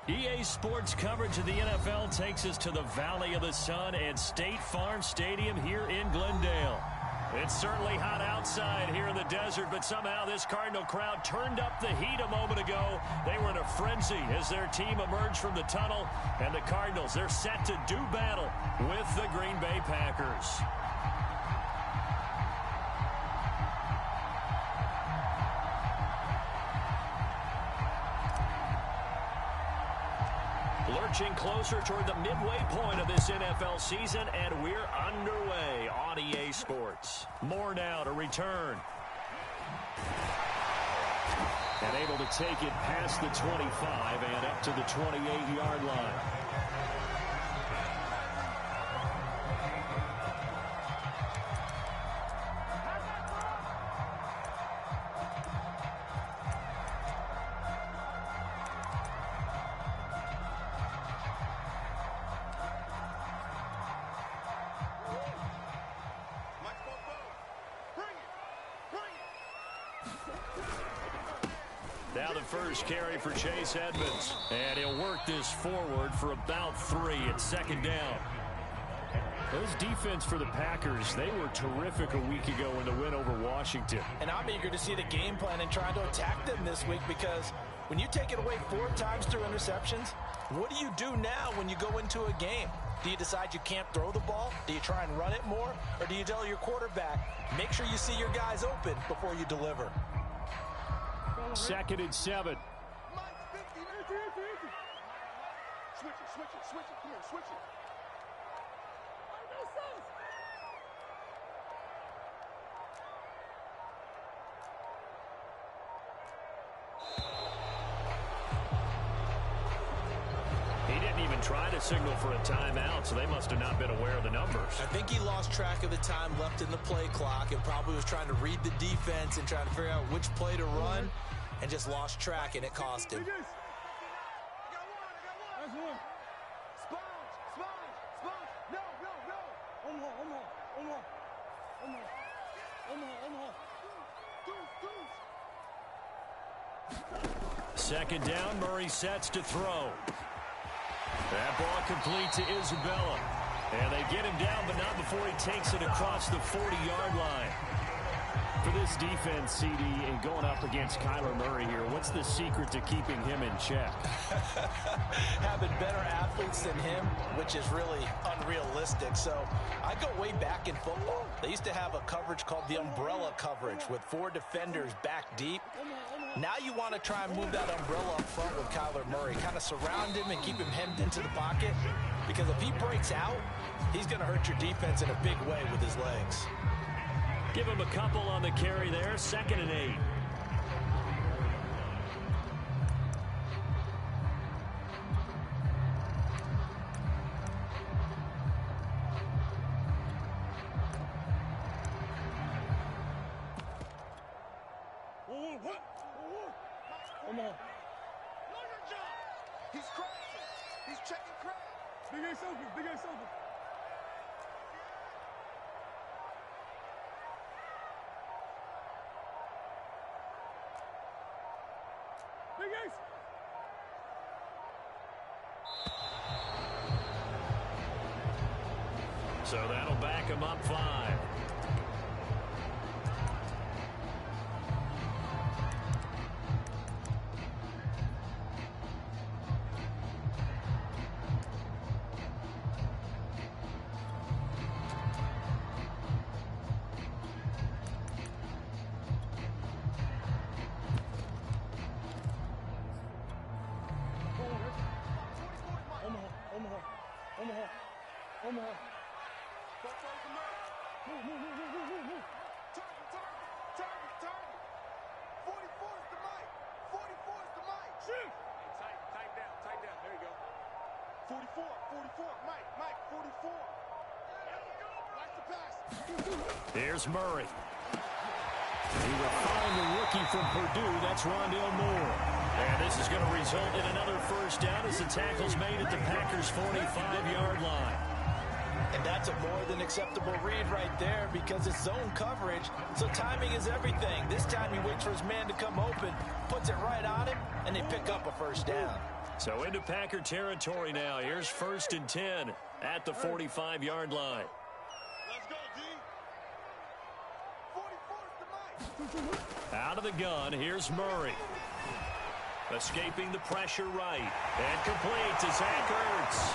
EA Sports coverage of the NFL takes us to the Valley of the Sun and State Farm Stadium here in Glendale. It's certainly hot outside here in the desert, but somehow this Cardinal crowd turned up the heat a moment ago. They were in a frenzy as their team emerged from the tunnel, and the Cardinals, they're set to do battle with the Green Bay Packers. Lurching closer toward the midway point of this NFL season, and we're underway on EA Sports. More now to return. And able to take it past the 25 and up to the 28-yard line. Now the first carry for Chase Edmonds. And he'll work this forward for about 3. It's second down. Those defense for the Packers, they were terrific a week ago in the win over Washington. And I'm eager to see the game plan and try to attack them this week, because when you take it away 4 times through interceptions, what do you do now when you go into a game? Do you decide you can't throw the ball? Do you try and run it more? Or do you tell your quarterback, make sure you see your guys open before you deliver? Second and 7. Switch it. Come here, switch it. He didn't even try to signal for a timeout, so they must have not been aware of the numbers. I think he lost track of the time left in the play clock and probably was trying to read the defense and trying to figure out which play to run, and just lost track, and it cost him. Second down, Murray sets to throw. That ball complete to Isabella. And they get him down, but not before he takes it across the 40-yard line. For this defense, CD, and going up against Kyler Murray here, what's the secret to keeping him in check? Having better athletes than him, which is really unrealistic. So I go way back in football. They used to have a coverage called the umbrella coverage with 4 defenders back deep. Now you want to try and move that umbrella up front with Kyler Murray. Kind of surround him and keep him hemmed into the pocket. Because if he breaks out, he's going to hurt your defense in a big way with his legs. Give him a couple on the carry there. Second and 8. He's crashing. He's checking crash. Big Ace open. Big Ace open. Big Ace. So that'll back him up 5. Here's Murray. He refined the rookie from Purdue. That's Rondale Moore. And this is going to result in another first down as the tackle's made at the Packers' 45-yard line. And that's a more than acceptable read right there because it's zone coverage, so timing is everything. This time he waits for his man to come open, puts it right on him, and they pick up a first down. So into Packer territory now. Here's 1st and 10 at the 45-yard line. Let's go, D. 44's the mic. Out of the gun, here's Murray. Escaping the pressure right. And complete to Zach Ertz.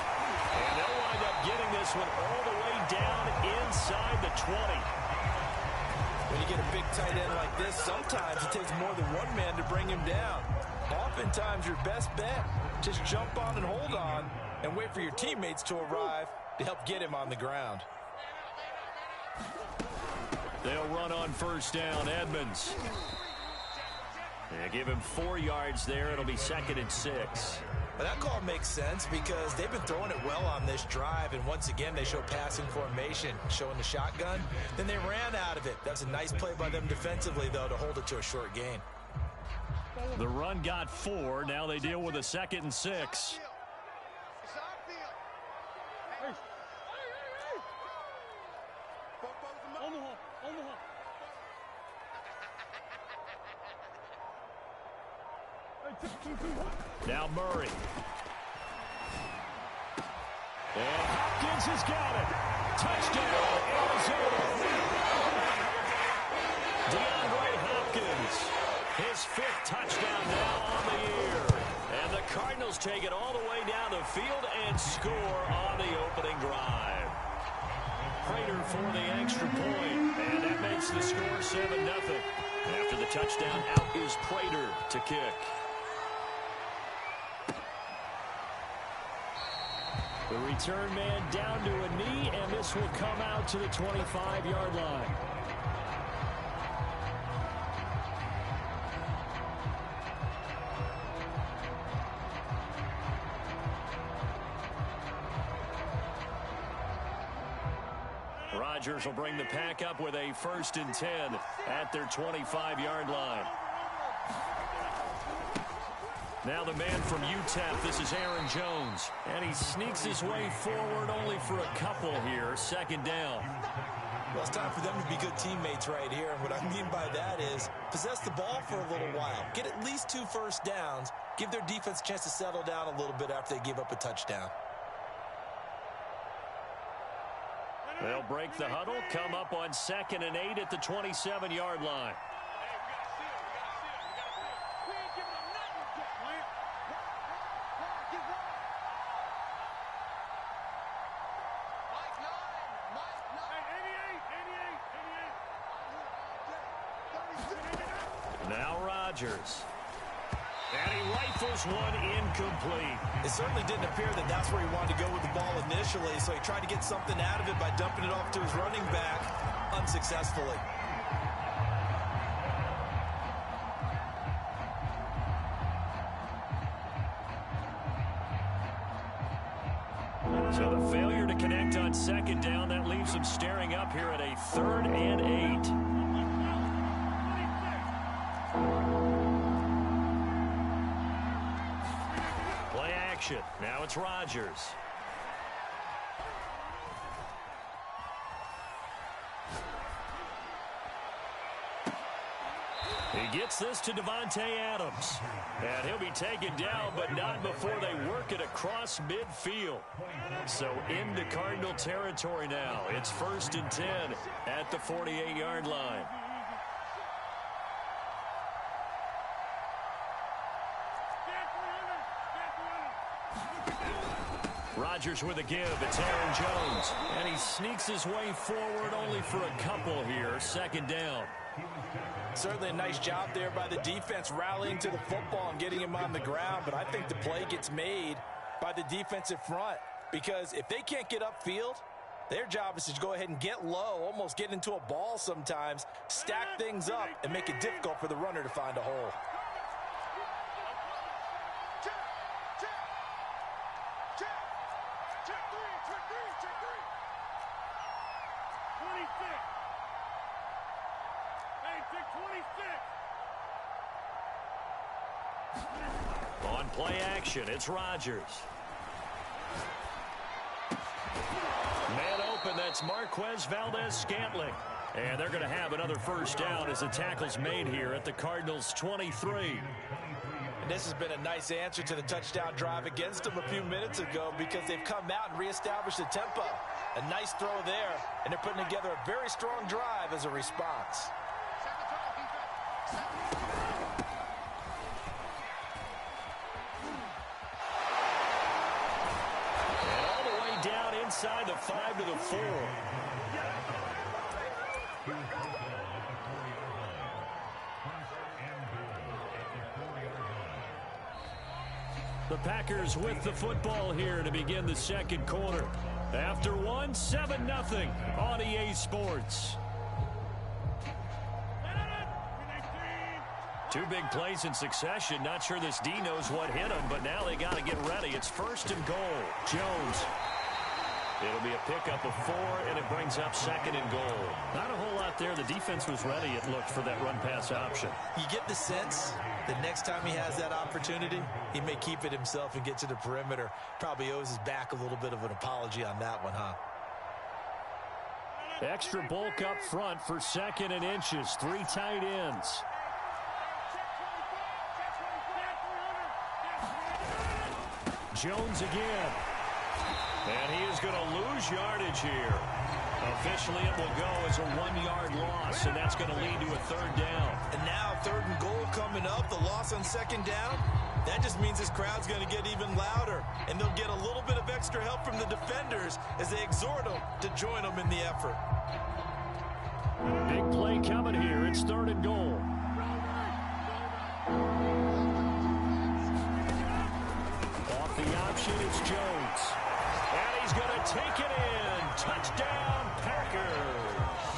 And they'll wind up getting this one all the way down inside the 20. When you get a big tight end like this, sometimes it takes more than one man to bring him down. Oftentimes, your best bet, just jump on and hold on and wait for your teammates to arrive to help get him on the ground. They'll run on 1st down, Edmonds. They give him 4 yards there. It'll be 2nd and 6. But that call makes sense because they've been throwing it well on this drive, and once again they show passing formation, showing the shotgun. Then they ran out of it. That's a nice play by them defensively, though, to hold it to a short gain. The run got 4. Now they deal with a 2nd and 6. Now Murray. And Hopkins has got it. Touchdown, Arizona. DeAndre Hopkins. His 5th touchdown now on the year. And the Cardinals take it all the way down the field and score on the opening drive. Prater for the extra point. And that makes the score 7-0. After the touchdown, out is Prater to kick. The return man down to a knee, and this will come out to the 25-yard line. Rodgers will bring the pack up with a 1st and 10 at their 25-yard line. Now the man from UTEP, this is Aaron Jones. And he sneaks his way forward only for a couple here. 2nd down. Well, it's time for them to be good teammates right here. And what I mean by that is possess the ball for a little while. Get at least 2 first downs. Give their defense a chance to settle down a little bit after they give up a touchdown. They'll break the huddle, come up on 2nd and 8 at the 27-yard line. Now Rodgers. And he rifles one incomplete. It certainly didn't appear that that's where he wanted to go with the ball initially, so he tried to get something out of it by dumping it off to his running back unsuccessfully. So the failure to connect on 2nd down, that leaves him staring up here at a 3rd and 8. Now it's Rodgers. He gets this to Devontae Adams. And he'll be taken down, but not before they work it across midfield. So into Cardinal territory now. It's 1st and 10 at the 48-yard line. Rodgers with a give. It's Aaron Jones. And he sneaks his way forward only for a couple here. 2nd down. Certainly a nice job there by the defense rallying to the football and getting him on the ground. But I think the play gets made by the defensive front. Because if they can't get upfield, their job is to go ahead and get low, almost get into a ball sometimes, stack things up, and make it difficult for the runner to find a hole. On play action, it's Rodgers. Man open, that's Marquez Valdez-Scantling. And they're going to have another 1st down as the tackle's made here at the Cardinals' 23. And this has been a nice answer to the touchdown drive against them a few minutes ago because they've come out and reestablished the tempo. A nice throw there, and they're putting together a very strong drive as a response. And all the way down inside the 5 to the 4. The Packers with the football here to begin the second quarter. After 7-0 on EA Sports. Two big plays in succession. Not sure this D knows what hit him, but now they got to get ready. It's 1st and goal. Jones. It'll be a pickup of 4, and it brings up 2nd and goal. Not a whole lot there. The defense was ready, it looked, for that run-pass option. You get the sense that next time he has that opportunity, he may keep it himself and get to the perimeter. Probably owes his back a little bit of an apology on that one, huh? Extra bulk up front for 2nd and inches. 3 tight ends. Jones again. And he is going to lose yardage here. Officially, it will go as a 1-yard loss, and that's going to lead to a 3rd down. And now 3rd and goal coming up, the loss on 2nd down. That just means this crowd's going to get even louder, and they'll get a little bit of extra help from the defenders as they exhort them to join them in the effort. Big play coming here. It's 3rd and goal. Off the option, it's Jones. And he's going to take it in. Touchdown, Packers.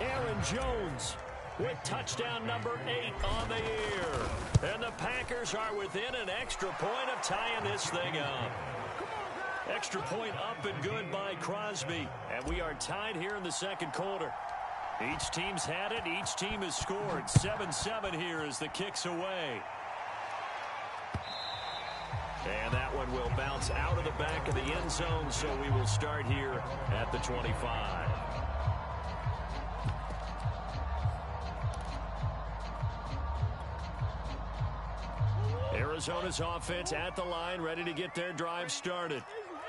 Aaron Jones with touchdown number 8 on the year. And the Packers are within an extra point of tying this thing up. Extra point up and good by Crosby. And we are tied here in the second quarter. Each team's had it. Each team has scored. 7-7 here as the kick's away. And that one will bounce out of the back of the end zone, so we will start here at the 25. Arizona's offense at the line, ready to get their drive started.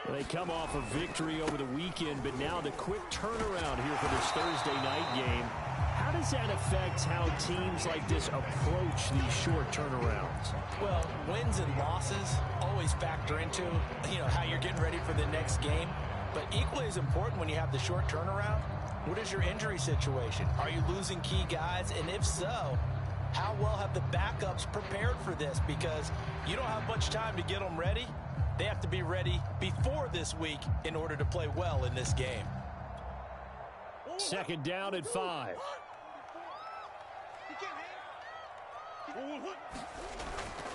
They come off a victory over the weekend, but now the quick turnaround here for this Thursday night game. How does that affect how teams like this approach these short turnarounds? Well, wins and losses always factor into, how you're getting ready for the next game. But equally as important when you have the short turnaround, what is your injury situation? Are you losing key guys? And if so, how well have the backups prepared for this? Because you don't have much time to get them ready. They have to be ready before this week in order to play well in this game. 2nd down and 5.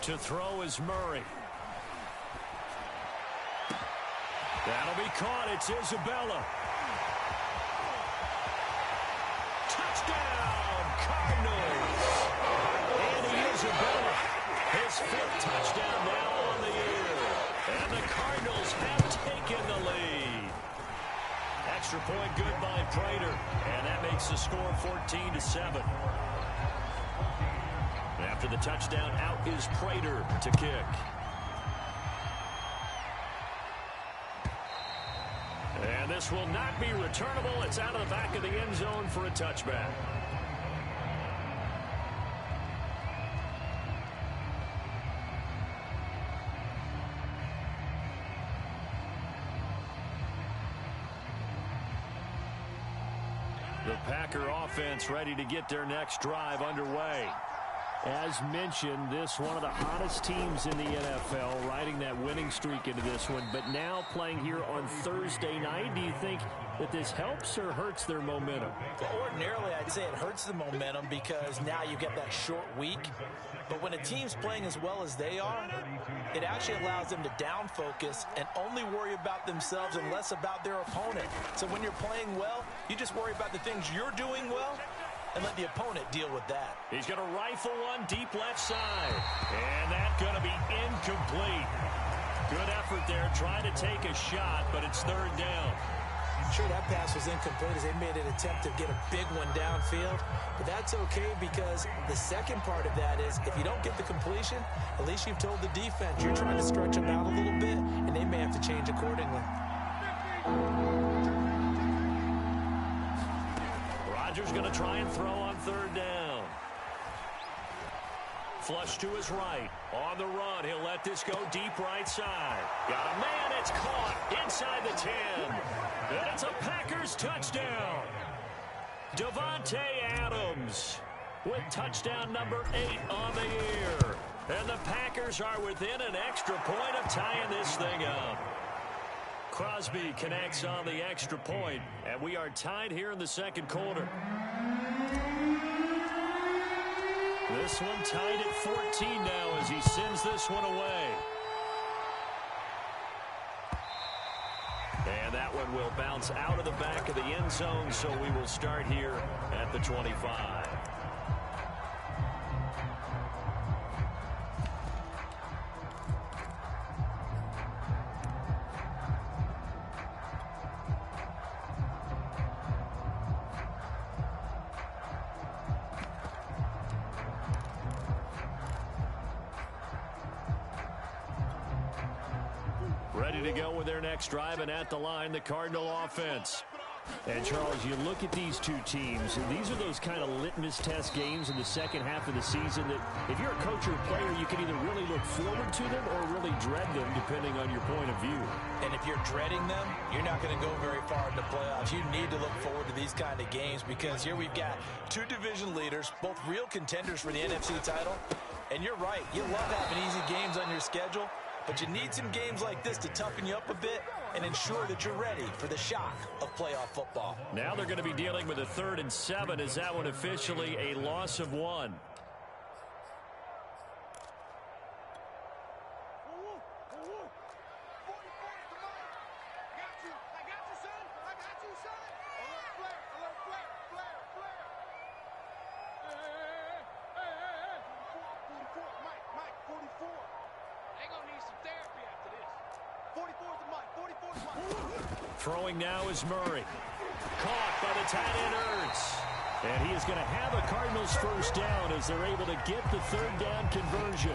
To throw is Murray. That'll be caught. It's Isabella. Touchdown, Cardinals. Andy Isabella, his 5th touchdown now on the year. And the Cardinals have taken the lead. Extra point good by Prater. And that makes the score 14-7. After the touchdown, out is Prater to kick. And this will not be returnable. It's out of the back of the end zone for a touchback. The Packer offense ready to get their next drive underway. As mentioned, this one of the hottest teams in the NFL, riding that winning streak into this one, but now playing here on Thursday night. Do you think that this helps or hurts their momentum? Well, ordinarily, I'd say it hurts the momentum because now you get that short week. But when a team's playing as well as they are, it actually allows them to down focus and only worry about themselves and less about their opponent. So when you're playing well, you just worry about the things you're doing well and let the opponent deal with that. He's going to rifle one deep left side. And that's going to be incomplete. Good effort there, trying to take a shot, but it's 3rd down. Sure, that pass was incomplete as they made an attempt to get a big one downfield, but that's okay because the second part of that is if you don't get the completion, at least you've told the defense you're trying to stretch them out a little bit, and they may have to change accordingly. Rodgers going to try and throw on third down. Flush to his right. On the run, he'll let this go deep right side. Got a man, it's caught inside the 10. And it's a Packers touchdown. Davante Adams with touchdown number 8 on the year. And the Packers are within an extra point of tying this thing up. Crosby connects on the extra point, and we are tied here in the second quarter. This one tied at 14 now as he sends this one away. And that one will bounce out of the back of the end zone, so we will start here at the 25. Ready to go with their next drive, and at the line, the Cardinal offense. And, Charles, you look at these two teams, and these are those kind of litmus test games in the second half of the season that if you're a coach or a player, you can either really look forward to them or really dread them, depending on your point of view. And if you're dreading them, you're not going to go very far in the playoffs. You need to look forward to these kind of games because here we've got two division leaders, both real contenders for the NFC title. And you're right, you love having easy games on your schedule, but you need some games like this to toughen you up a bit and ensure that you're ready for the shock of playoff football. Now they're going to be dealing with a 3rd and 7. Is that one officially a loss of 1? Throwing now is Murray. Caught by the tight end Ertz. And he is going to have a Cardinals first down as they're able to get the 3rd down conversion.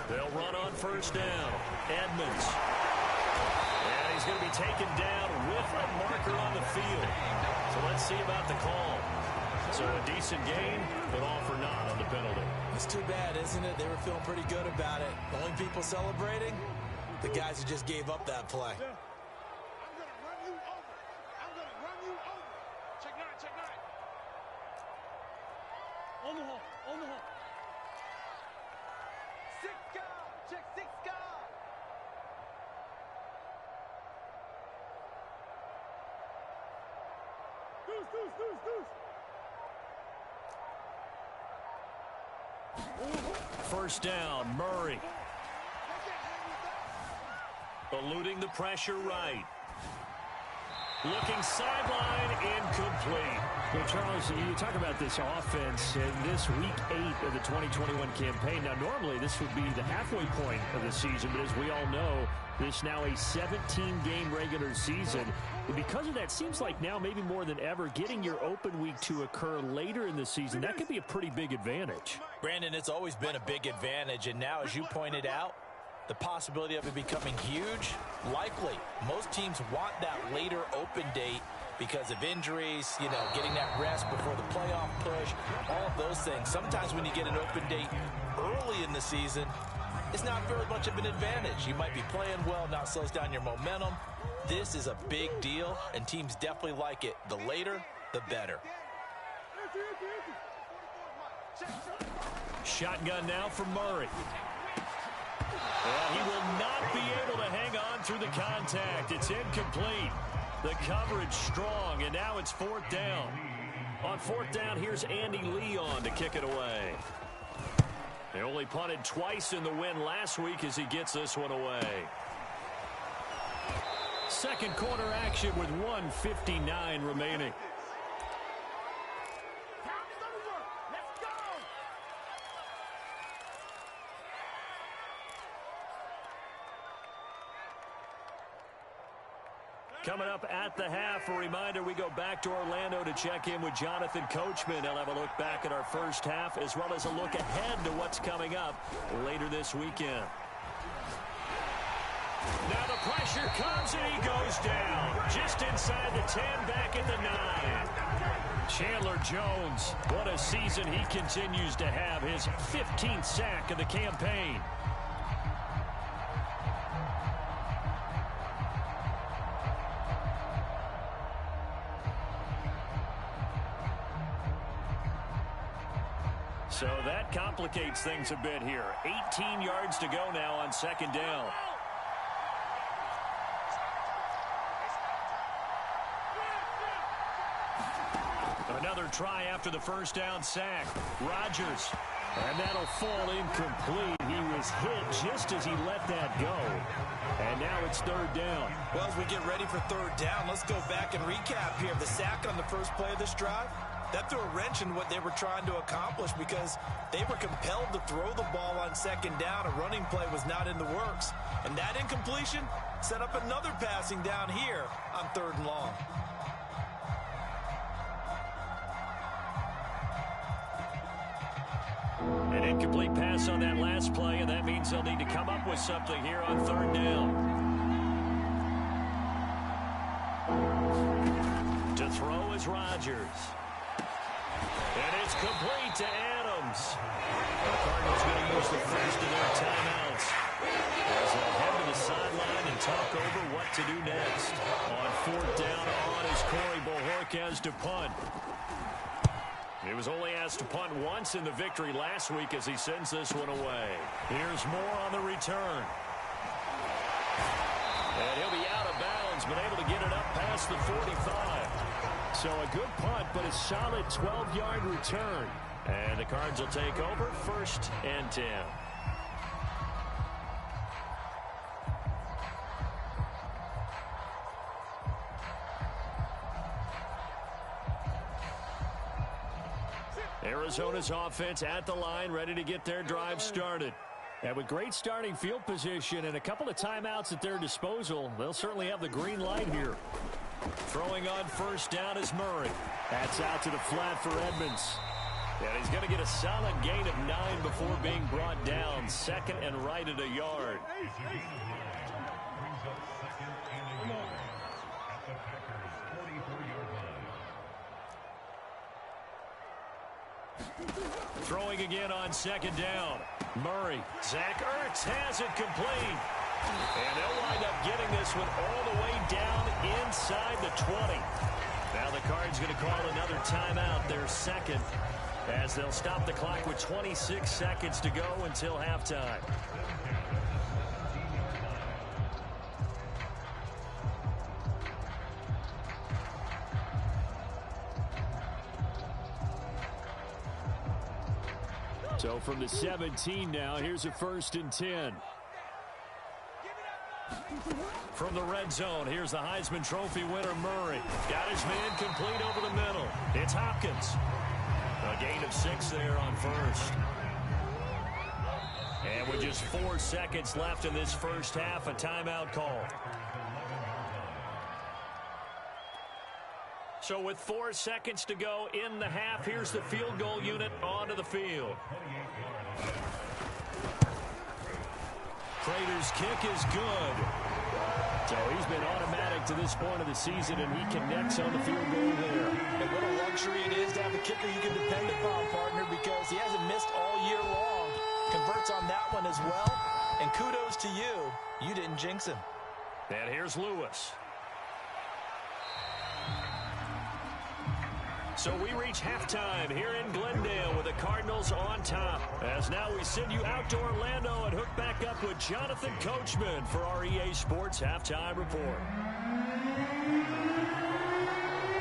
They'll run on first down. Edmonds. And he's going to be taken down with a marker on the field. So let's see about the call. So a decent gain, but all for naught on the penalty. It's too bad, isn't it? They were feeling pretty good about it. The only people celebrating, the guys who just gave up that play. I'm going to run you over. I'm going to run you over. Check 9, check 9. On the hole, on the hole. 6 guard, check 6 guard. Deuce, deuce, deuce, deuce. First down, Murray. Eluding the pressure right. Looking sideline, incomplete. Well, Charles, you talk about this offense in this week 8 of the 2021 campaign. Now, normally this would be the halfway point of the season, but as we all know, this now a 17-game regular season. And because of that, seems like now maybe more than ever, getting your open week to occur later in the season, that could be a pretty big advantage. Brandon, it's always been a big advantage, and now, as you pointed out, the possibility of it becoming huge, likely. Most teams want that later open date because of injuries, you know, getting that rest before the playoff push, all of those things. Sometimes when you get an open date early in the season, it's not very much of an advantage. You might be playing well, not slows down your momentum. This is a big deal, and teams definitely like it. The later, the better. Shotgun now for Murray. Well, he will not be able to hang on through the contact. It's incomplete. The coverage strong, and now it's 4th down. On 4th down, here's Andy Lee on to kick it away. They only punted twice in the win last week as he gets this one away. Second quarter action with 1:59 remaining. Coming up at the half, a reminder, we go back to Orlando to check in with Jonathan Coachman. He'll have a look back at our first half as well as a look ahead to what's coming up later this weekend. Now the pressure comes and he goes down. Just inside the 10, back at the 9. Chandler Jones, what a season he continues to have. His 15th sack of the campaign. So that complicates things a bit here. 18 yards to go now on second down. Another try after the first down sack. Rodgers. And that'll fall incomplete. He was hit just as he let that go. And now it's third down. Well, as we get ready for third down, let's go back and recap here. The sack on the first play of this drive, that threw a wrench in what they were trying to accomplish because they were compelled to throw the ball on second down. A running play was not in the works. And that incompletion set up another passing down here on third and long. An incomplete pass on that last play, and that means they'll need to come up with something here on third down. To throw is Rodgers. And it's complete to Adams. The Cardinals going to use the first of their timeouts as they'll head to the sideline and talk over what to do next. On fourth down on is Corey Bojorquez to punt. He was only asked to punt once in the victory last week as he sends this one away. Here's more on the return. And he'll be out of bounds, but able to get it up past the 45. So a good punt, but a solid 12-yard return. And the Cards will take over, 1st and 10. Arizona's offense at the line, ready to get their drive started. And with great starting field position and a couple of timeouts at their disposal, they'll certainly have the green light here. Throwing on first down is Murray. That's out to the flat for Edmonds. And he's going to get a solid gain of 9 before being brought down. Second and right at a yard. Throwing again on second down. Murray. Zach Ertz has it complete. And they'll wind up getting this one all the way down inside the 20. Now the Cards going to call another timeout, their second, as they'll stop the clock with 26 seconds to go until halftime. So from the 17 now, here's a 1st and 10. From the red zone, here's the Heisman Trophy winner, Murray. Got his man complete over the middle. It's Hopkins. A gain of 6 there on first. And with just 4 seconds left in this first half, a timeout call. So with 4 seconds to go in the half, here's the field goal unit onto the field. Prater's kick is good. So he's been automatic to this point of the season, and he connects on the field goal there. And what a luxury it is to have a kicker you can depend upon, partner, because he hasn't missed all year long. Converts on that one as well. And kudos to you. You didn't jinx him. And here's Lewis. So we reach halftime here in Glendale with the Cardinals on top. As now we send you out to Orlando and hook back up with Jonathan Coachman for our EA Sports Halftime Report.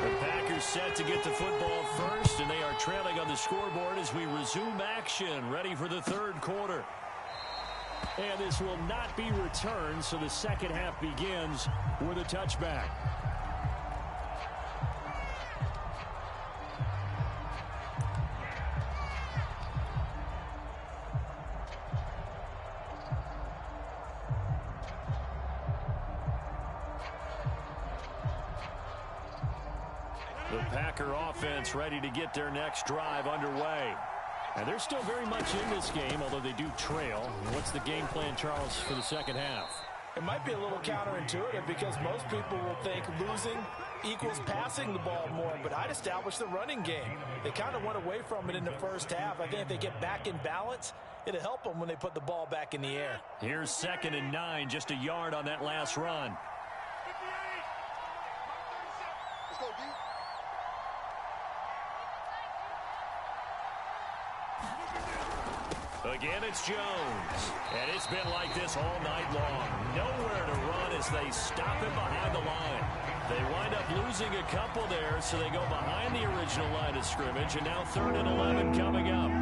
The Packers set to get the football first, and they are trailing on the scoreboard as we resume action, ready for the third quarter. And this will not be returned, so the second half begins with a touchback. The Packer offense ready to get their next drive underway. And they're still very much in this game, although they do trail. What's the game plan, Charles, for the second half? It might be a little counterintuitive because most people will think losing equals passing the ball more, but I'd establish the running game. They kind of went away from it in the first half. I think if they get back in balance, it'll help them when they put the ball back in the air. Here's 2nd and 9, just a yard on that last run. Let's go, D. Again, it's Jones. And it's been like this all night long. Nowhere to run as they stop him behind the line. They wind up losing a couple there, so they go behind the original line of scrimmage, and now 3rd and 11 coming up.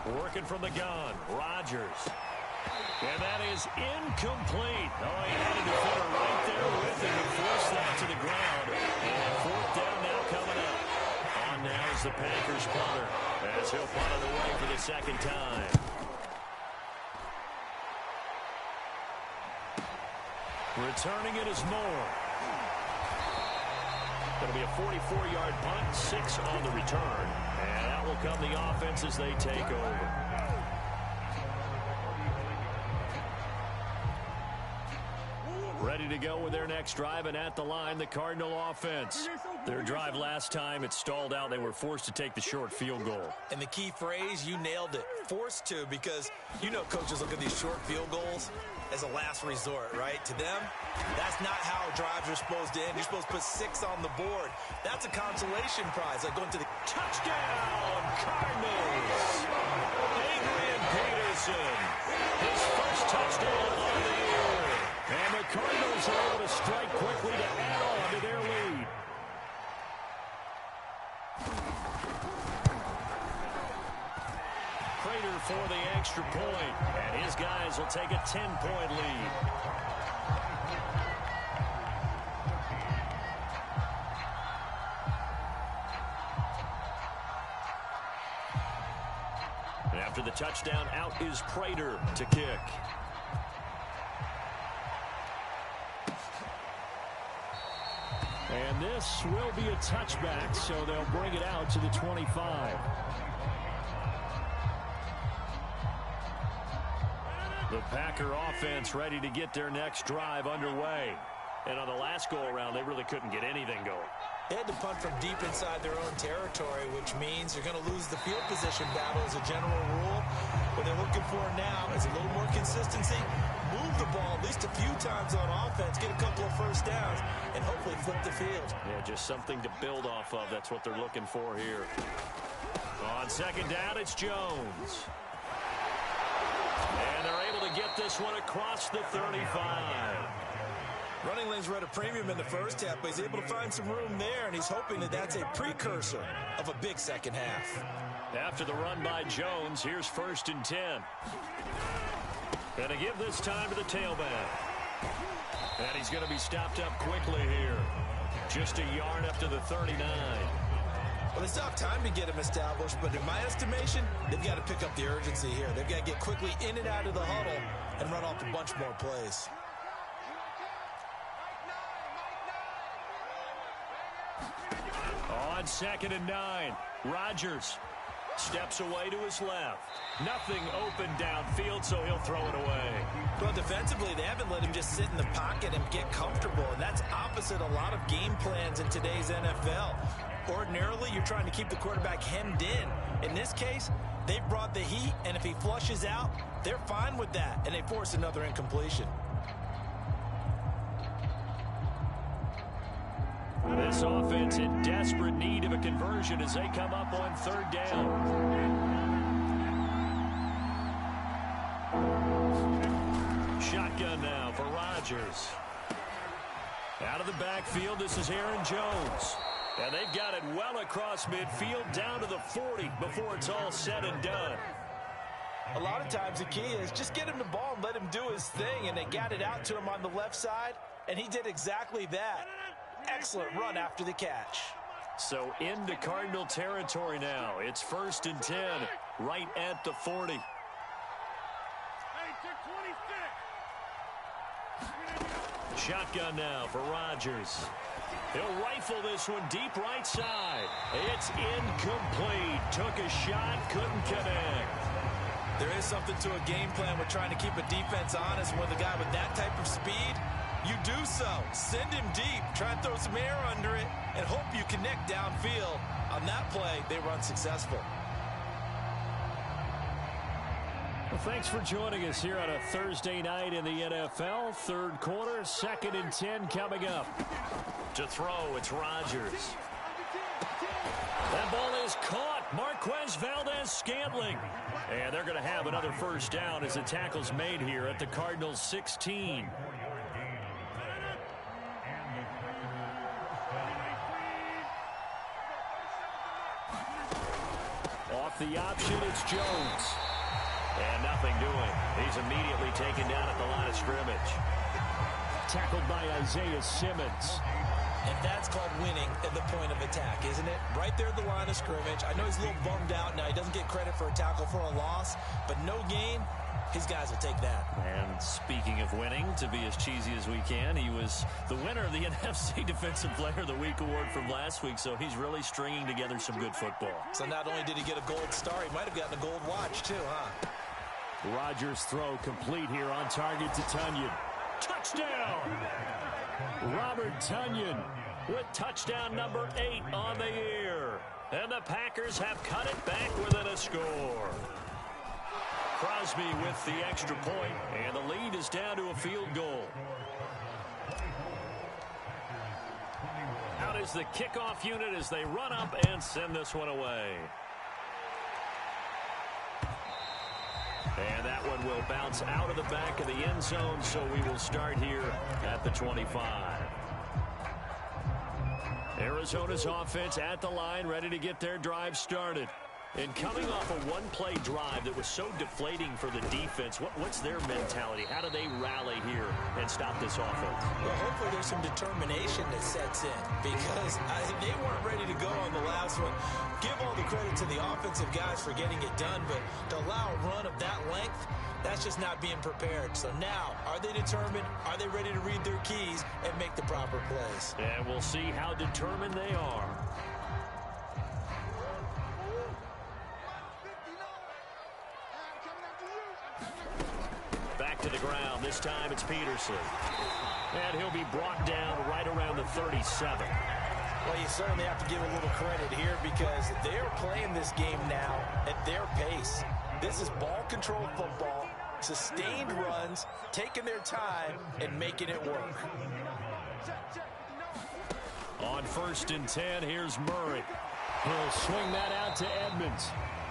Working from the gun, Rodgers. And that is incomplete. Oh, he had a defender right there with him to force that to the ground. And 4th down now coming up. On now is the Packers punter, as he'll punt it away for the 2nd time. Returning it is Moore. Going to be a 44-yard punt, 6 on the return. And that will come the offense as they take over. Ready to go with their next drive, and at the line, the Cardinal offense. Their drive last time, it stalled out. They were forced to take the short field goal. And the key phrase, you nailed it, forced to, because you know coaches look at these short field goals as a last resort, right? To them, that's not how drives are supposed to end. You're supposed to put 6 on the board. That's a consolation prize, like going to the Touchdown, Cardinals! Adrian Peterson, his first touchdown of the year. And the Cardinals are able to strike quickly to add on to their lead. Prater for the extra point, and his guys will take a 10-point lead. And after the touchdown, out is Prater to kick. And this will be a touchback, so they'll bring it out to the 25. The Packer offense ready to get their next drive underway. And on the last go-around, they really couldn't get anything going. They had to punt from deep inside their own territory, which means you're going to lose the field position battle as a general rule. What they're looking for now is a little more consistency, move the ball at least a few times on offense, get a couple of first downs, and hopefully flip the field. Yeah, just something to build off of. That's what they're looking for here. On 2nd down, it's Jones. And they're able to get this one across the 35. Running lanes were at a premium in the first half, but he's able to find some room there, and he's hoping that that's a precursor of a big second half. After the run by Jones, here's 1st and 10. Gonna give this time to the tailback. And he's going to be stopped up quickly here. Just a yard up to the 39. Well, they still have time to get him established, but in my estimation, they've got to pick up the urgency here. They've got to get quickly in and out of the huddle and run off a bunch more plays. On 2nd and 9, Rodgers steps away to his left. Nothing open downfield, so he'll throw it away. Well, defensively, they haven't let him just sit in the pocket and get comfortable, and that's opposite a lot of game plans in today's NFL. Ordinarily, you're trying to keep the quarterback hemmed in. In this case, they've brought the heat, and if he flushes out, they're fine with that, and they force another incompletion. This offense in desperate need of a conversion as they come up on 3rd down. Shotgun now for Rodgers. Out of the backfield, this is Aaron Jones. And they've got it well across midfield down to the 40 before it's all said and done. A lot of times the key is just get him the ball and let him do his thing, and they got it out to him on the left side, and he did exactly that. excellent run after the catch. So into Cardinal territory now. It's 1st and 10, right at the 40. Shotgun now for Rodgers. He'll rifle this one deep right side. It's incomplete. Took a shot, couldn't connect. There is something to a game plan with trying to keep a defense honest. With a guy with that type of speed, you do so. Send him deep. Try and throw some air under it and hope you connect downfield. On that play, they were unsuccessful. Well, thanks for joining us here on a Thursday night in the NFL. 3rd quarter, 2nd and 10 coming up. To throw, it's Rodgers. That ball is caught. Marquez Valdez-Scantling. And they're going to have another 1st down as the tackle's made here at the Cardinals' 16. Off the option, it's Jones. And nothing doing. He's immediately taken down at the line of scrimmage. Tackled by Isaiah Simmons. And that's called winning at the point of attack, isn't it? Right there at the line of scrimmage. I know he's a little bummed out now. He doesn't get credit for a tackle for a loss, but no gain, his guys will take that. And speaking of winning, to be as cheesy as we can, he was the winner of the NFC Defensive Player of the Week award from last week, so he's really stringing together some good football. So not only did he get a gold star, he might have gotten a gold watch too, huh? Rodgers' throw complete here on target to Tonyan. Touchdown! Robert Tonyan with touchdown number 8 on the year. And the Packers have cut it back within a score. Crosby with the extra point, and the lead is down to a field goal. Out is the kickoff unit as they run up and send this one away. And that one will bounce out of the back of the end zone, so we will start here at the 25. Arizona's offense at the line, ready to get their drive started. And coming off a one-play drive that was so deflating for the defense, what's their mentality? How do they rally here and stop this offense? Well, hopefully there's some determination that sets in, because they weren't ready to go on the last one. Give all the credit to the offensive guys for getting it done, but to allow a run of that length, that's just not being prepared. So now, are they determined? Are they ready to read their keys and make the proper plays? And we'll see how determined they are. Back to the ground. This time it's Peterson. And he'll be brought down right around the 37. Well, you certainly have to give a little credit here because they're playing this game now at their pace. This is ball control football, sustained runs, taking their time, and making it work. On 1st and 10, here's Murray. He'll swing that out to Edmonds.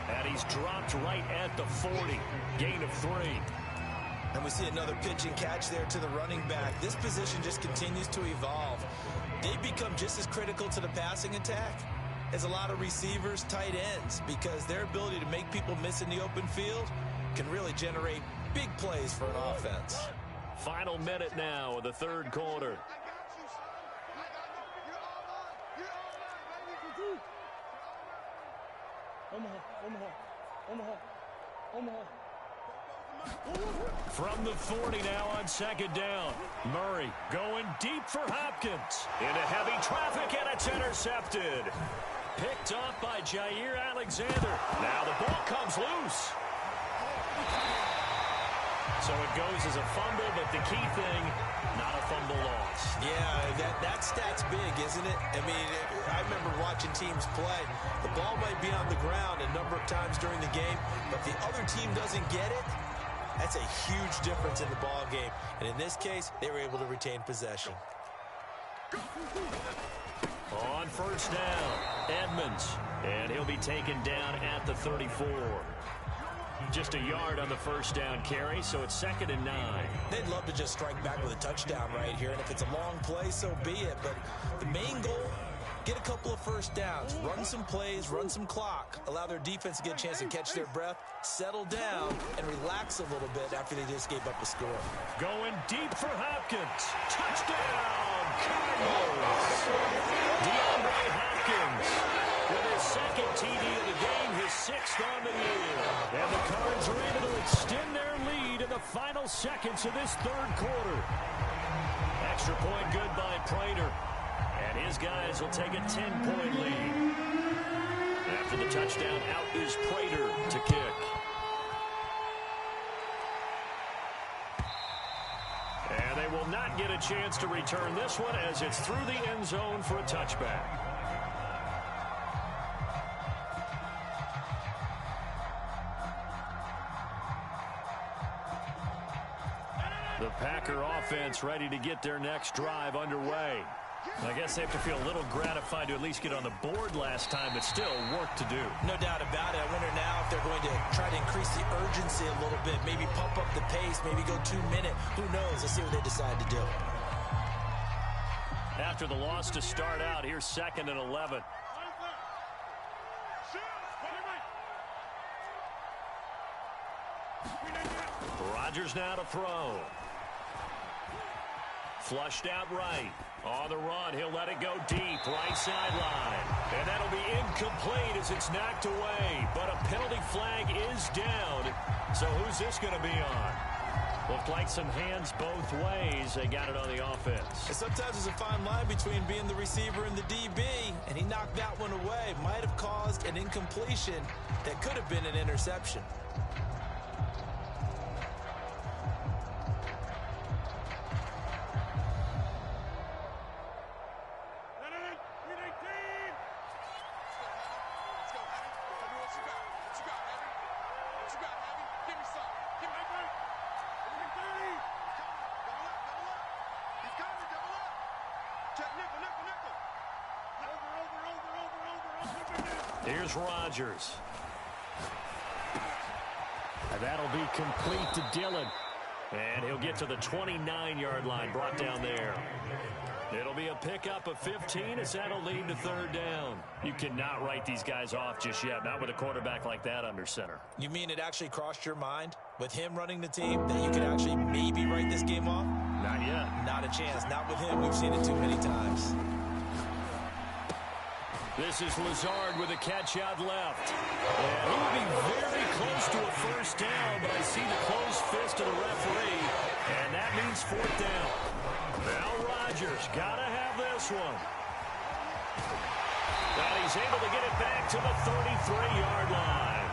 And he's dropped right at the 40. Gain of 3. And we see another pitch and catch there to the running back. This position just continues to evolve. They become just as critical to the passing attack as a lot of receivers, tight ends, because their ability to make people miss in the open field can really generate big plays for an offense. Final minute now of the 3rd quarter. From the 40 now on 2nd down. Murray going deep for Hopkins. Into heavy traffic, and it's intercepted. Picked off by Jair Alexander. Now the ball comes loose. So it goes as a fumble, but the key thing, not a fumble loss. Yeah, that stat's big, isn't it? I mean, I remember watching teams play. The ball might be on the ground a number of times during the game, but the other team doesn't get it. That's a huge difference in the ball game. And in this case, they were able to retain possession. On 1st down, Edmonds. And he'll be taken down at the 34. Just a yard on the 1st down carry, so it's 2nd and 9. They'd love to just strike back with a touchdown right here, and if it's a long play, so be it. But the main goal get a couple of first downs, run some plays, run some clock, allow their defense to get a chance to catch their breath, settle down, and relax a little bit after they just gave up a score. Going deep for Hopkins. Touchdown, Cardinals. DeAndre Hopkins with his second TD of the game, his 6th on the year. And the Cards are able to extend their lead in the final seconds of this third quarter. Extra point good by Prater. And his guys will take a 10-point lead. After the touchdown, out is Prater to kick. And they will not get a chance to return this one as it's through the end zone for a touchback. The Packer offense ready to get their next drive underway. I guess they have to feel a little gratified to at least get on the board last time, but still work to do. No doubt about it. I wonder now if they're going to try to increase the urgency a little bit, maybe pump up the pace, maybe go 2-minute. Who knows? Let's see what they decide to do. After the loss to start out, here's 2nd and 11. Rodgers now to throw. Flushed out right. On the run, he'll let it go deep, right sideline. And that'll be incomplete as it's knocked away. But a penalty flag is down. So who's this going to be on? Looked like some hands both ways. They got it on the offense. And sometimes there's a fine line between being the receiver and the DB, and he knocked that one away. Might have caused an incompletion that could have been an interception. Here's Rodgers. And that'll be complete to Dillon. And he'll get to the 29-yard line, brought down there. It'll be a pickup of 15 as that'll lead to 3rd down. You cannot write these guys off just yet, not with a quarterback like that under center. You mean it actually crossed your mind with him running the team that you could actually maybe write this game off? Not yet. Not a chance. Not with him. We've seen it too many times. This is Lazard with a catch out left. And he will be very close to a first down, but I see the closed fist of the referee, and that means 4th down. Now Rodgers got to have this one. And he's able to get it back to the 33-yard line.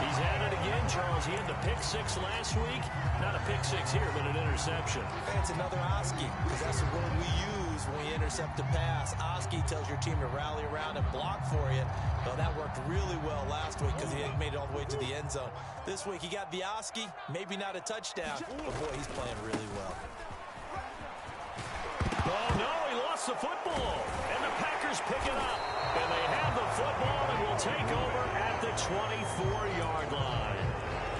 He's at it again, Charles. He had the pick 6 last week. Not a pick 6 here, but an interception. It's another Oski, because that's the word we use when we intercept a pass. Oski tells your team to rally around and block for you. Well, that worked really well last week because he made it all the way to the end zone. This week he got the Oski, maybe not a touchdown, but boy, he's playing really well. Oh, no, he lost the football. And the Packers pick it up. And they have the football and will take over at the 24-yard line.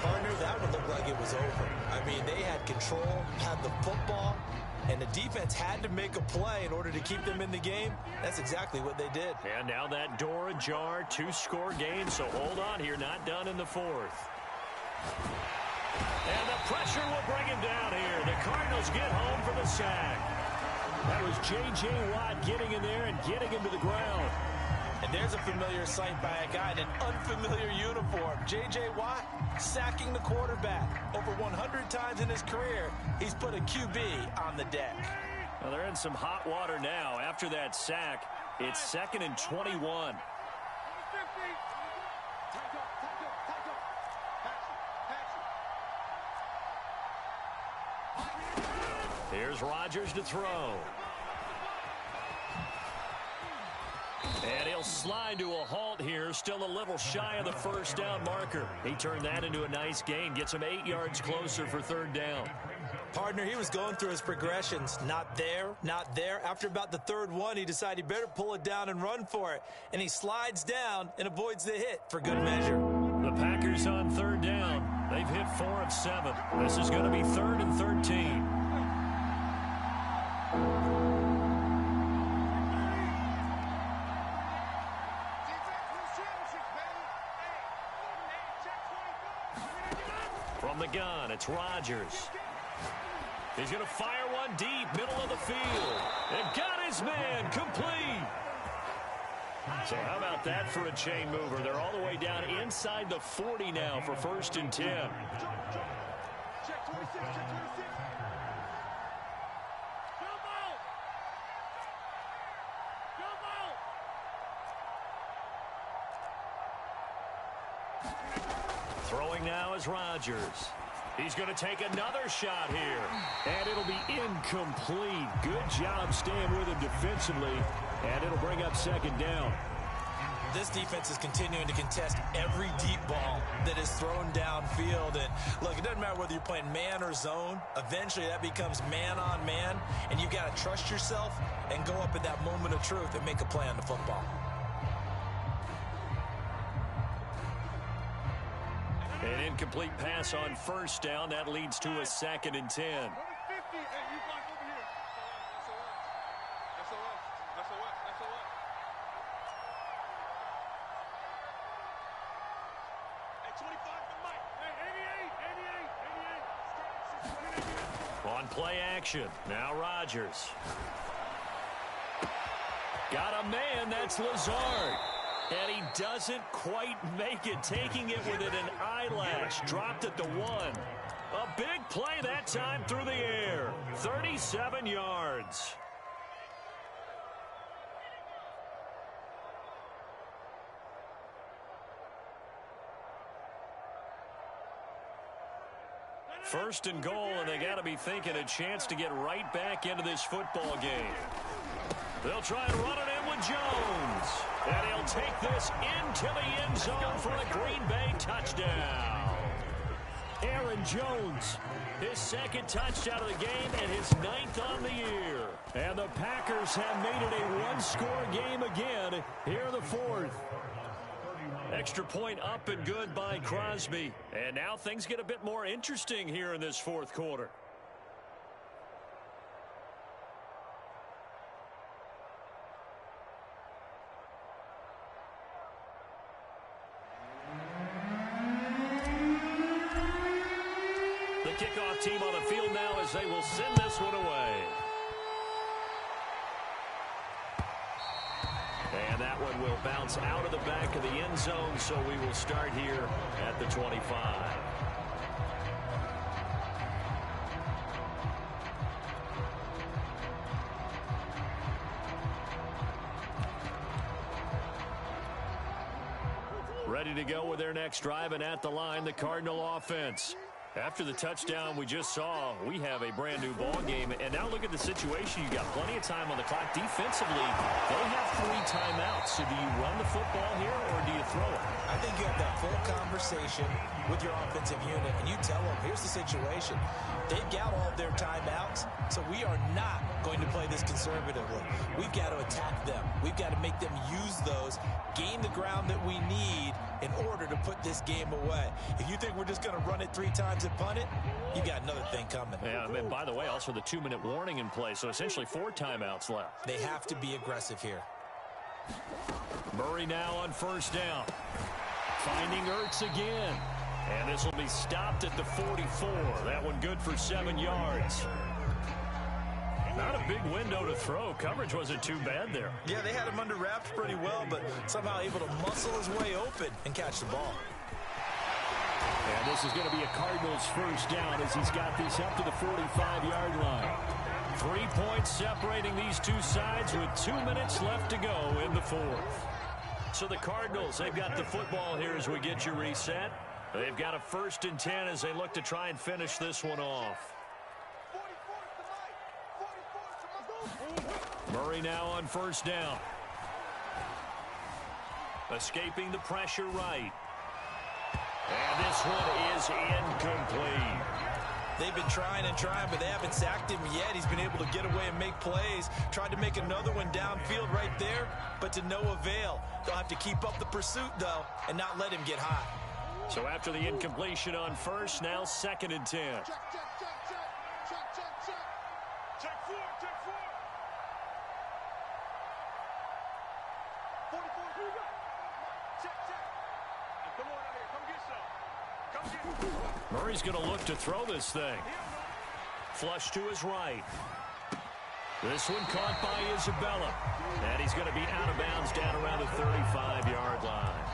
Partner, that one looked like it was over. I mean, they had control, had the football, and the defense had to make a play in order to keep them in the game. That's exactly what they did. And now that door ajar, 2-score game, so hold on here, not done in the 4th. And the pressure will bring him down here. The Cardinals get home for the sack. That was J.J. Watt getting in there and getting him to the ground. And there's a familiar sight by a guy in an unfamiliar uniform. J.J. Watt sacking the quarterback. Over 100 times in his career, he's put a QB on the deck. Well, they're in some hot water now. After that sack, it's 2nd and 21. Here's Rodgers to throw. And he'll slide to a halt here, still a little shy of the first down marker. He turned that into a nice gain, gets him 8 yards closer for 3rd down. Partner, he was going through his progressions. Not there, not there. After about the 3rd one, he decided he better pull it down and run for it. And he slides down and avoids the hit for good measure. The Packers on 3rd down. They've hit 4 of 7. This is going to be 3rd and 13. From the gun, it's Rodgers. He's going to fire one deep, middle of the field. And got his man, complete. So how about that for a chain mover? They're all the way down inside the 40 now for 1st and 10. Check 26, check 26. Jump out! Jump out! Throwing now is Rodgers. He's going to take another shot here. And it'll be incomplete. Good job staying with him defensively. And it'll bring up 2nd down. This defense is continuing to contest every deep ball that is thrown downfield. And look, it doesn't matter whether you're playing man or zone. Eventually that becomes man on man. And you've got to trust yourself and go up at that moment of truth and make a play on the football. An incomplete pass on 1st down. That leads to a 2nd and 10. Number 50. Hey, you block over here. SOS. Hey, 25 for Mike. Hey, 88. On play action. Now Rodgers. Got a man. That's Lazard. And he doesn't quite make it, taking it within an eyelash. Dropped at the 1. A big play that time through the air. 37 yards. First and goal, and they got to be thinking a chance to get right back into this football game. They'll try and run it in with Jones. And he'll take this into the end zone for a Green Bay touchdown. Aaron Jones, his 2nd touchdown of the game and his 9th on the year. And the Packers have made it a one-score game again here in the 4th. Extra point up and good by Crosby. And now things get a bit more interesting here in this 4th quarter. The kickoff team on the field now as they will send this one away. And that one will bounce out of the back of the end zone, so we will start here at the 25. Ready to go with their next drive, and at the line, the Cardinal offense. After the touchdown we just saw, we have a brand new ball game. And now look at the situation. You got plenty of time on the clock. Defensively, they have 3 timeouts. So do you run the football here or do you throw it? I think you have that full conversation with your offensive unit, and you tell them, here's the situation. They've got all of their timeouts, so we are not going to play this conservatively. We've got to attack them. We've got to make them use those, gain the ground that we need in order to put this game away. If you think we're just going to run it 3 times and punt it, you got another thing coming. Yeah, and by the way, also the 2-minute warning in play, so essentially 4 timeouts left. They have to be aggressive here. Murray now on 1st down. Finding Ertz again. And this will be stopped at the 44. That one good for 7 yards. Not a big window to throw. Coverage wasn't too bad there. Yeah, they had him under wraps pretty well, but somehow able to muscle his way open and catch the ball. And this is going to be a Cardinals 1st down as he's got this up to the 45-yard line. 3 points separating these two sides with 2 minutes left to go in the 4th. So the Cardinals, they've got the football here as we get you reset. They've got a 1st and 10 as they look to try and finish this one off. Murray now on 1st down. Escaping the pressure right. And this one is incomplete. They've been trying and trying, but they haven't sacked him yet. He's been able to get away and make plays. Tried to make another one downfield right there, but to no avail. They'll have to keep up the pursuit, though, and not let him get hot. So after the incompletion on 1st, now 2nd and 10. Check, check, check, check. Check, check, check. Check 4, check 4. 44, who you got? Check, check. And come on out here, come get some. Murray's going to look to throw this thing. Flush to his right. This one caught by Isabella. And he's going to be out of bounds down around the 35-yard line.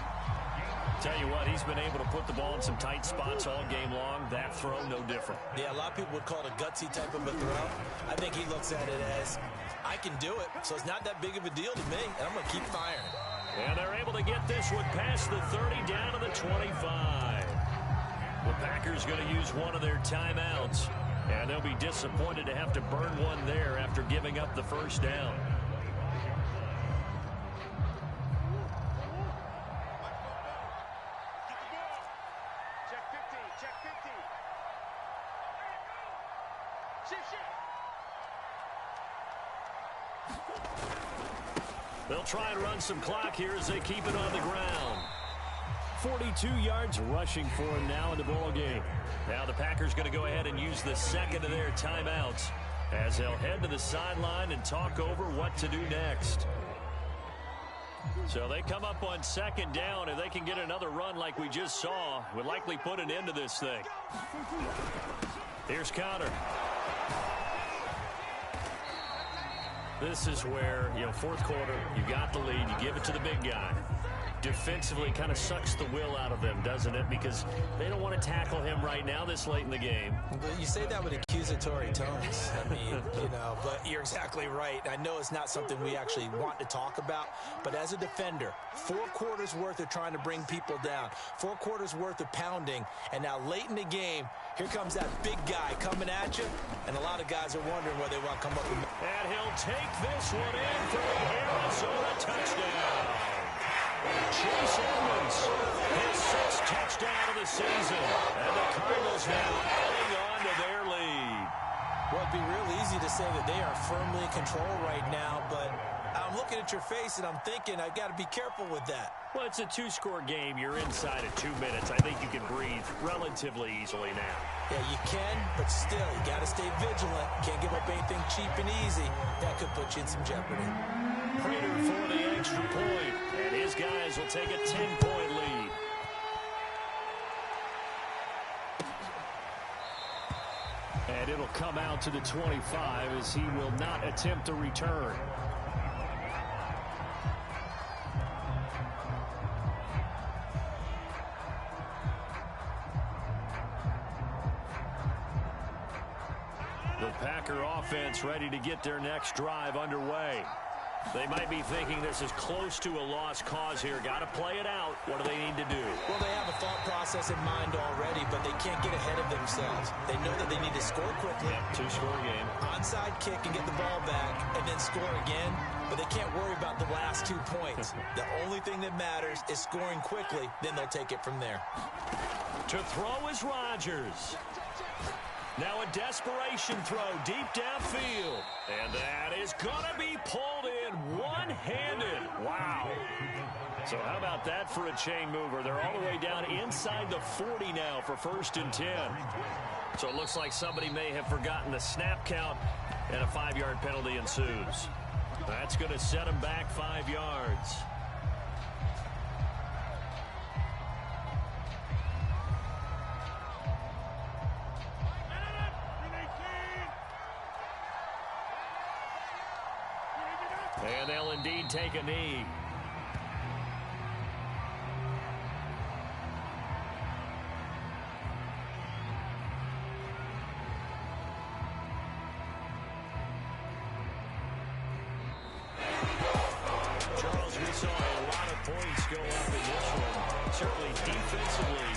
Tell you what, he's been able to put the ball in some tight spots all game long. That throw, no different. Yeah, a lot of people would call it a gutsy type of a throw. I think he looks at it as, I can do it, so it's not that big of a deal to me, and I'm going to keep firing. And they're able to get this one past the 30 down to the 25. The Packers going to use one of their timeouts, and they'll be disappointed to have to burn one there after giving up the first down. They'll try and run some clock here as they keep it on the ground. 42 yards rushing for him now in the ball game. Now the Packers going to go ahead and use the second of their timeouts as they'll head to the sideline and talk over what to do next. So they come up on second down. If they can get another run like we just saw, would likely put an end to this thing. Here's Connor. This is where, fourth quarter, you got the lead, you give it to the big guy. Defensively kind of sucks the will out of them, doesn't it? Because they don't want to tackle him right now this late in the game. But you say that with accusatory tones. I mean, but you're exactly right. I know it's not something we actually want to talk about, but as a defender, 4 quarters worth of trying to bring people down, 4 quarters worth of pounding, and now late in the game, here comes that big guy coming at you, and a lot of guys are wondering where they want to come up with. And he'll take this one in for the Arizona touchdown. Chase Edmonds, his 6th touchdown of the season, and the Cardinals now adding on to their lead. Well, it'd be real easy to say that they are firmly in control right now, but I'm looking at your face and I'm thinking I've got to be careful with that. Well, it's a 2-score game. You're inside of 2 minutes. I think you can breathe relatively easily now. Yeah, you can, but still, you got to stay vigilant. Can't give up anything cheap and easy. That could put you in some jeopardy. Prater for the extra point, and his guys will take a 10-point lead. And it'll come out to the 25 as he will not attempt a return. The Packer offense ready to get their next drive underway. They might be thinking this is close to a lost cause here. Got to play it out. What do they need to do? Well, they have a thought process in mind already, but they can't get ahead of themselves. They know that they need to score quickly. Yep, 2-score game. Onside kick and get the ball back and then score again, but they can't worry about the last 2 points. The only thing that matters is scoring quickly, then they'll take it from there. To throw is Rodgers. Now a desperation throw deep downfield. And that is going to be pulled in one-handed. Wow. So how about that for a chain mover? They're all the way down inside the 40 now for 1st and 10. So it looks like somebody may have forgotten the snap count, and a 5-yard penalty ensues. That's going to set them back 5 yards. And they'll indeed take a knee. Charles, we saw a lot of points go up in this one. Certainly defensively,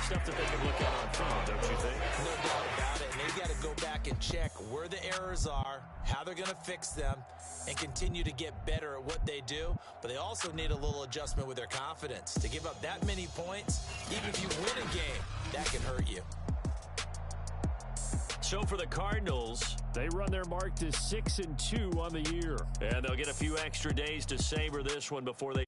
stuff that they can look at on film, don't you think? No doubt about it. And they got to go back and check where the errors are, how they're going to fix them, and continue to get better at what they do. But they also need a little adjustment with their confidence. To give up that many points, even if you win a game, that can hurt you. So for the Cardinals, they run their mark to 6-2 on the year. And they'll get a few extra days to savor this one before they